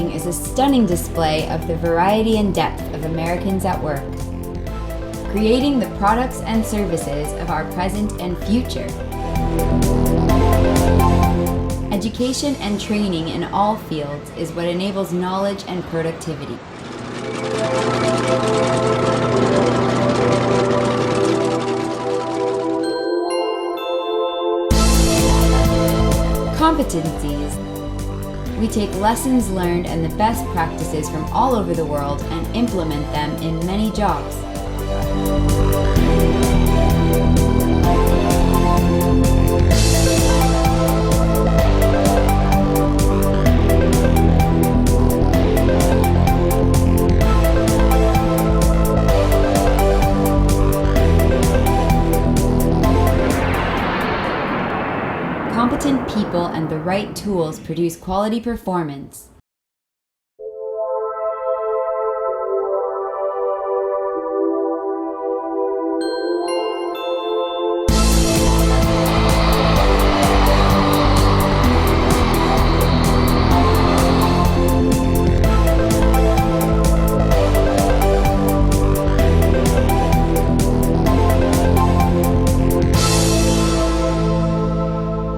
building is a stunning display of the variety and depth of Americans at work, creating the products and services of our present and future. Education and training in all fields is what enables knowledge and productivity. Competencies. We take lessons learned and the best practices from all over the world and implement them in many jobs. Competent people and the right tools produce quality performance.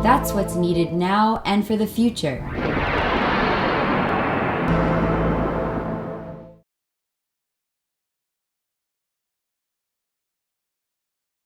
That's what's needed now and for the future.